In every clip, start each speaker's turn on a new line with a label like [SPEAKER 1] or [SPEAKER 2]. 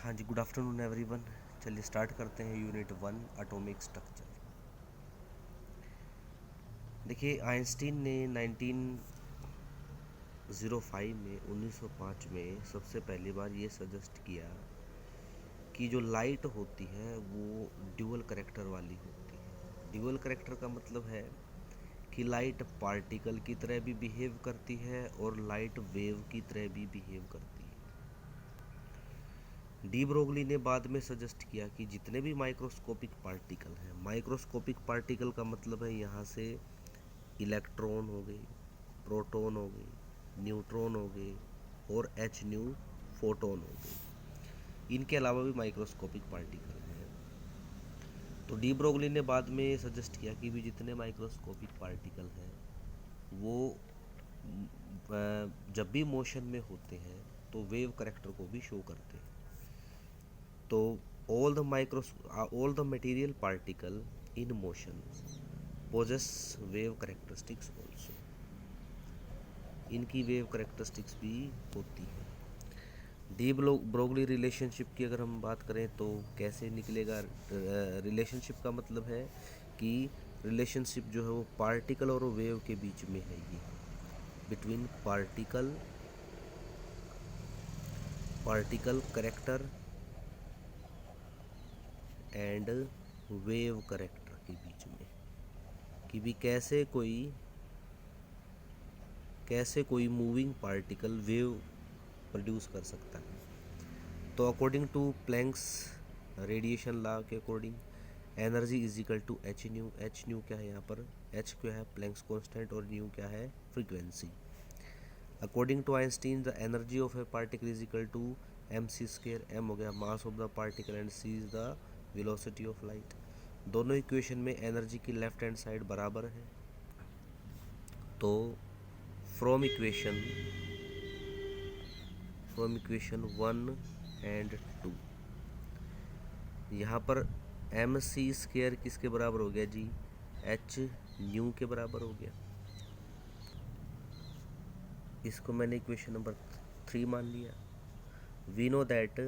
[SPEAKER 1] हाँ जी, good afternoon everyone. चलिए start करते हैं यूनिट 1 एटॉमिक स्ट्रक्चर। देखिए, आइंस्टीन ने 1905 में 1905 में सबसे पहली बार ये सजेस्ट किया कि जो लाइट होती है वो ड्यूअल करैक्टर वाली होती है। ड्यूअल करैक्टर का मतलब है कि लाइट पार्टिकल की तरह भी बिहेव करती है और लाइट वेव की तरह भी बिहेव करती है। डी ब्रोगली ने बाद में सजेस्ट किया कि जितने भी माइक्रोस्कोपिक पार्टिकल हैं, माइक्रोस्कोपिक पार्टिकल का मतलब है यहाँ से इलेक्ट्रॉन हो गए, प्रोटॉन हो गए, न्यूट्रॉन हो गए और एच न्यू फोटोन हो गए। इनके अलावा भी माइक्रोस्कोपिक पार्टिकल हैं। तो डी ब्रोगली ने बाद में सजेस्ट किया कि भी जितने माइक्रोस्कोपिक पार्टिकल हैं वो जब भी मोशन में होते हैं तो वेव करैक्टर को भी शो करते हैं। तो all the material particle in motion possess wave characteristics also। इनकी वेव करेक्टरिस्टिक्स भी होती है। डी ब्रोगली रिलेशनशिप की अगर हम बात करें तो कैसे निकलेगा? रिलेशनशिप का मतलब है कि रिलेशनशिप जो है वो पार्टिकल और वेव के बीच में है। ये between particle character and wave character के बीच में, कि भी कैसे कोई मूविंग पार्टिकल वेव प्रोड्यूस कर सकता है। तो according to Planck's radiation law के according energy is equal to H nu. H nu क्या है? यहाँ पर एच क्या है? प्लैंक्स कांस्टेंट, और न्यू क्या है? Frequency. According to Einstein the energy of a particle is equal to M C square. M हो गया mass of the particle and C is the velocity of light. दोनों equation में energy की left hand side बराबर है। तो from equation 1 and 2 यहाँ पर एम सी स्क्वायर किसके बराबर हो गया जी? एच न्यू के बराबर हो गया। इसको मैंने इक्वेशन नंबर 3 मान लिया। We know that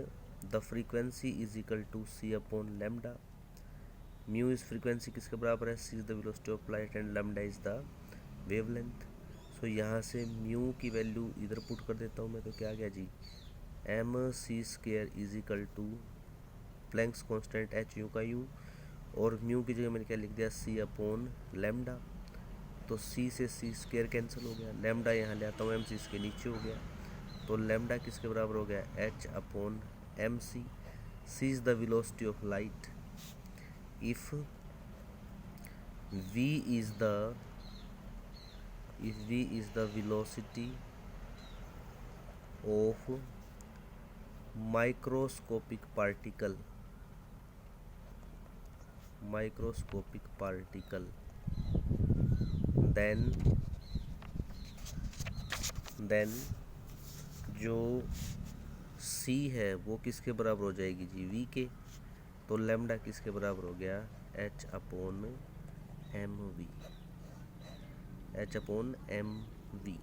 [SPEAKER 1] the frequency is equal to C upon lambda. Mu is frequency किसके बराबर है? C is the velocity of light and lambda is the wavelength. So यहाँ से म्यू की वैल्यू इधर पुट कर देता हूँ मैं, तो क्या आ गया जी? M C square is equal to Planck's constant H nu का यू, और म्यू की जगह मैंने क्या लिख दिया? C upon lambda. तो सी से सी स्क्वायर कैंसिल हो गया, लेमडा यहाँ ले आता हूँ, एम सी इसके नीचे हो गया। तो लेमडा किसके बराबर हो गया? H upon M C. C is the velocity of light. If v is the velocity of microscopic particle, then जो c है वो किसके बराबर हो जाएगी जी? v के। तो लेमडा किसके बराबर हो गया? h upon M V.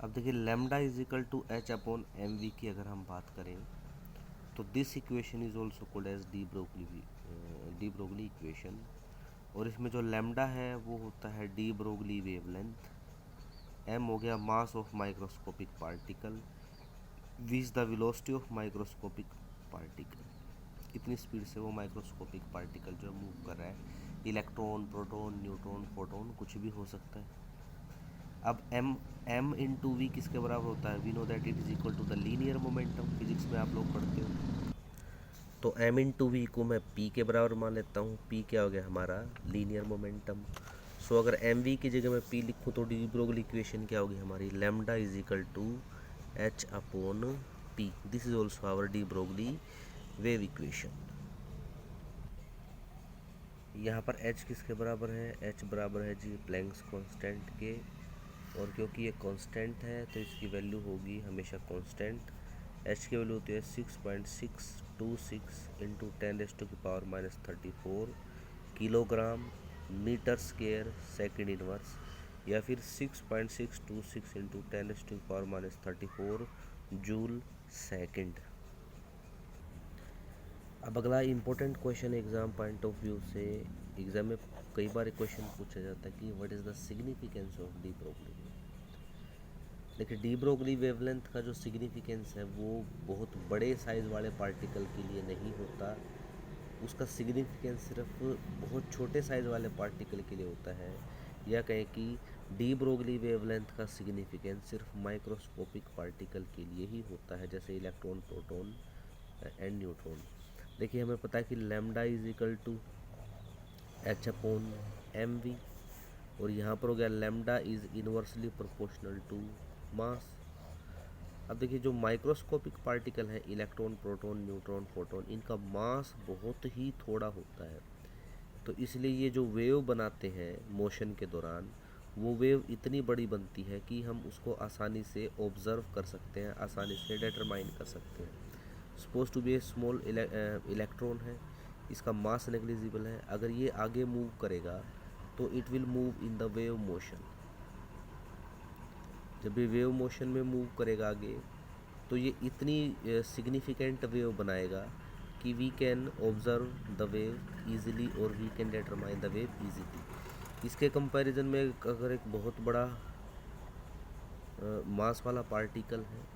[SPEAKER 1] अब देखिए, lambda is equal to H upon M V की अगर हम बात करें तो this equation is also called as de Broglie equation. और इसमें जो लेमडा है वो होता है डी ब्रोगली वेवलेंथ। एम हो गया mass of microscopic particle. V is the velocity of microscopic particle, कितनी स्पीड से वो माइक्रोस्कोपिक पार्टिकल जो मूव कर रहा है। इलेक्ट्रॉन, प्रोटॉन, न्यूट्रॉन, फोटोन कुछ भी हो सकता है। अब m इंटू वी किसके बराबर होता है? We know that it is equal to the linear momentum. Physics में आप लोग पढ़ते हो। तो m इंटू वी को मैं p के बराबर मान लेता हूँ। p क्या हो गया हमारा? Linear momentum. सो अगर एम वी की जगह मैं p लिखूँ तो डी ब्रोगली इक्वेशन क्या होगी हमारी? Lambda is equal to H upon P. This is also our de Broglie wave equation. यहाँ पर h किसके बराबर है? h बराबर है जी प्लैंक्स कांस्टेंट के, और क्योंकि ये कांस्टेंट है तो इसकी वैल्यू होगी हमेशा कांस्टेंट। h की वैल्यू होती है 6.626 into 10⁻⁻34 kilogram metre square second inverse, या फिर 6.626 इंटू 10⁻⁻34 जूल सेकेंड। अब अगला important question exam point of view से, एग्ज़ाम में कई बार क्वेश्चन पूछा जाता है कि what is the significance of de Broglie. देखिए डी ब्रोगली वेवलेंथ का जो सिग्निफिकेंस है वो बहुत बड़े साइज़ वाले पार्टिकल के लिए नहीं होता, उसका सिग्निफिकेंस सिर्फ बहुत छोटे साइज़ वाले पार्टिकल के लिए होता है, या कहें कि डी ब्रोगली वेवलेंथ का सिग्निफिकेंस सिर्फ माइक्रोस्कोपिक पार्टिकल के लिए ही होता है, जैसे इलेक्ट्रॉन, प्रोटॉन एंड न्यूट्रॉन। देखिए हमें पता है कि lambda is equal to H upon M V, और यहाँ पर हो गया lambda is inversely proportional to mass. अब देखिए जो माइक्रोस्कोपिक पार्टिकल है, इलेक्ट्रॉन, प्रोटॉन, न्यूट्रॉन, फोटॉन, इनका मास बहुत ही थोड़ा होता है, तो इसलिए ये जो वेव बनाते हैं मोशन के दौरान, वो वेव इतनी बड़ी बनती है कि हम उसको आसानी से ऑब्ज़र्व कर सकते हैं, आसानी से डिटरमाइन कर सकते हैं। Suppose to be a small electron है, इसका मास नेग्लिजिबल है, अगर ये आगे मूव करेगा तो it will move in the wave motion. जब ये वेव मोशन में मूव करेगा आगे, तो ये इतनी सिग्निफिकेंट वेव बनाएगा कि we can observe the wave easily और we can determine the wave easily. इसके कंपैरिजन में अगर एक बहुत बड़ा मास वाला पार्टिकल है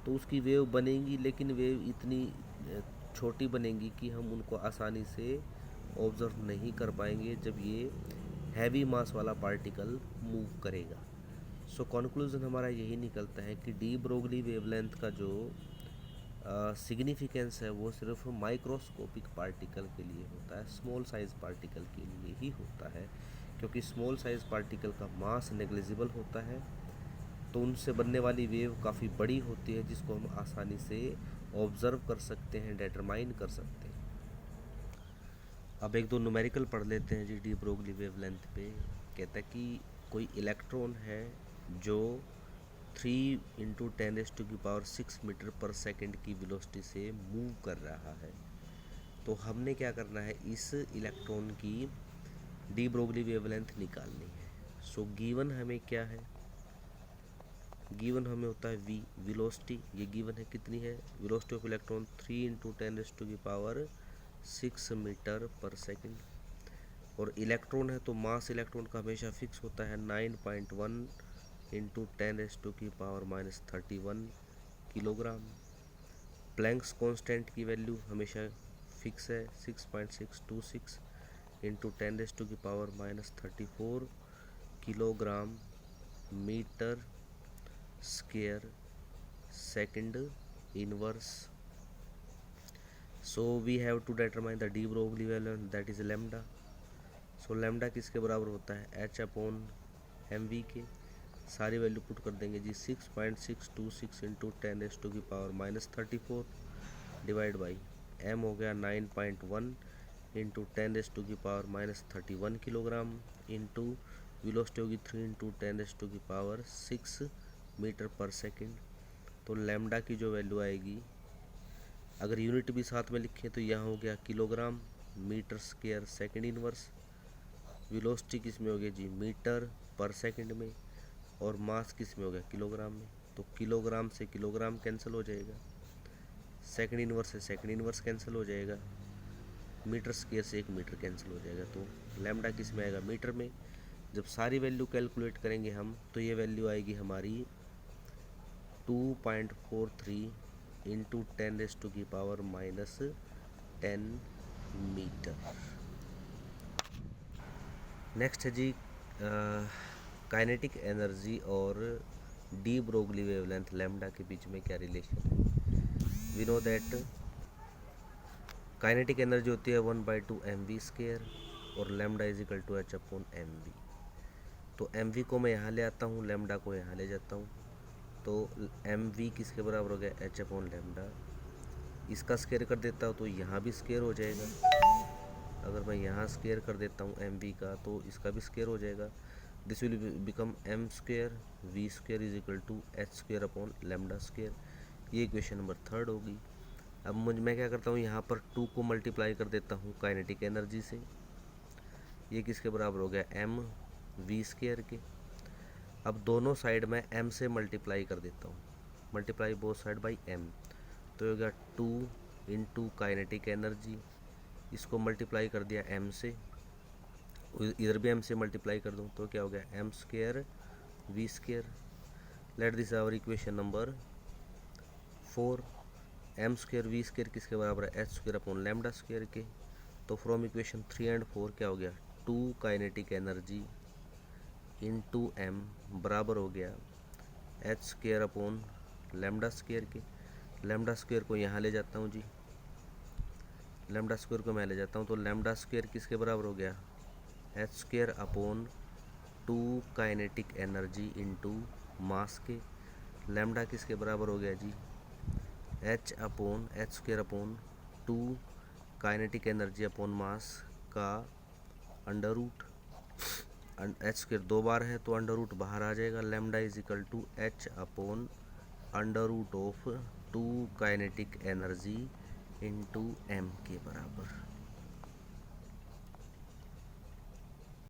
[SPEAKER 1] तो उसकी वेव बनेगी, लेकिन वेव इतनी छोटी बनेगी कि हम उनको आसानी से ऑब्जर्व नहीं कर पाएंगे जब ये हैवी मास वाला पार्टिकल मूव करेगा। सो कॉन्क्लूज़न हमारा यही निकलता है कि डी ब्रोगली वेवलेंथ का जो सिग्निफिकेंस है वो सिर्फ माइक्रोस्कोपिक पार्टिकल के लिए होता है, स्मॉल साइज़ पार्टिकल के लिए ही होता है, क्योंकि स्मॉल साइज़ पार्टिकल का मास नेग्लिजिबल होता है, तो उनसे बनने वाली वेव काफ़ी बड़ी होती है जिसको हम आसानी से ऑब्ज़र्व कर सकते हैं, डिटरमाइन कर सकते हैं। अब एक दो न्यूमेरिकल पढ़ लेते हैं जी डी ब्रोगली वेवलेंथ पे। कहता है कि कोई इलेक्ट्रॉन है जो 3 × 10⁻⁶ मीटर पर सेकेंड की वेलोसिटी से मूव कर रहा है, तो हमने क्या करना है, इस इलेक्ट्रॉन की डी ब्रोगली वेवलेंथ निकालनी है। सो गिवन हमें क्या है, गिवन हमें होता है वी, वेलोसिटी, ये गिवन है कितनी है, वेलोसिटी ऑफ इलेक्ट्रॉन 3 × 10⁻⁶ मीटर पर सेकेंड, और इलेक्ट्रॉन है तो मास इलेक्ट्रॉन का हमेशा फिक्स होता है 9.1 × 10⁻⁻31 किलोग्राम। प्लैंक्स कांस्टेंट की वैल्यू हमेशा फिक्स है 6.626 × 10⁻⁻34 kilogram metre square second inverse. So we have to determine the de Broglie wavelength, that is lambda. So lambda किसके बराबर होता है, एच अपॉन एम वी के। सारी वैल्यू पुट कर देंगे जी, 6.626 × 10⁻⁻34 डिवाइड बाई एम हो गया 9.1 × 10⁻⁻31 किलोग्राम इंटू वेलोसिटी होगी 3 × 10⁻⁶ मीटर पर सेकेंड। तो लैम्डा की जो वैल्यू आएगी, अगर यूनिट भी साथ में लिखें तो यहाँ हो गया kilogram metre square second inverse. Velocity किस में हो गया जी, मीटर पर सेकेंड में, और मास किस में हो गया, किलोग्राम में। तो किलोग्राम से किलोग्राम कैंसिल हो जाएगा, सेकेंड इनवर्स से सेकेंड इनवर्स कैंसिल हो जाएगा, मीटर स्क्वायर से 1 मीटर कैंसिल हो जाएगा। तो लैम्डा किस में आएगा, मीटर में। जब सारी वैल्यू कैलकुलेट करेंगे हम तो ये वैल्यू आएगी हमारी 2.43 × 10⁻⁻10 मीटर। नेक्स्ट है जी काइनेटिक एनर्जी और डी ब्रोगली वेवलेंथ लैम्डा के बीच में क्या रिलेशन है। We know that kinetic energy होती है 1/2 mv² और lambda is equal to H upon M V. तो एम वी को मैं यहाँ ले आता हूँ, लैम्डा को यहाँ ले जाता हूँ, तो एम वी किसके बराबर हो गया, एच अपॉन लैम्डा। इसका स्क्वायर कर देता हूँ तो यहाँ भी स्क्वायर हो जाएगा, अगर मैं यहाँ स्क्वायर कर देता हूँ एम वी का तो इसका भी स्क्वायर हो जाएगा। This will become m² v² is equal to h² upon lambda square. ये इक्वेशन नंबर 3 होगी। अब मैं क्या करता हूँ, यहाँ पर 2 को मल्टीप्लाई कर देता हूँ काइनेटिक एनर्जी से, ये किसके बराबर हो गया, m v² के। अब दोनों साइड में m से मल्टीप्लाई कर देता हूँ, multiply both side by m, तो हो गया 2 इनटू काइनेटिक एनर्जी, इसको मल्टीप्लाई कर दिया m से, इधर भी m से मल्टीप्लाई कर दूँ तो क्या हो गया m square v square. Let this our equation number 4। m square v square किसके बराबर है h square upon lambda square के। तो फ्रॉम इक्वेशन 3 एंड 4 क्या हो गया 2 काइनेटिक एनर्जी इनटू m बराबर हो गया h square upon lambda square के। लैम्डा स्क्वायर को यहाँ ले जाता हूँ जी, लैम्डा स्क्वायर को मैं ले जाता हूँ तो लैम्डा स्क्वायर किसके बराबर हो गया H square upon 2 kinetic energy into mass के। लैम्डा किसके बराबर हो गया जी H square upon 2 kinetic energy upon mass का अंडर रूट। एच स्क्वायर 2 बार है तो अंडर रूट बाहर आ जाएगा। Lambda is equal to H upon under root of 2 kinetic energy into m के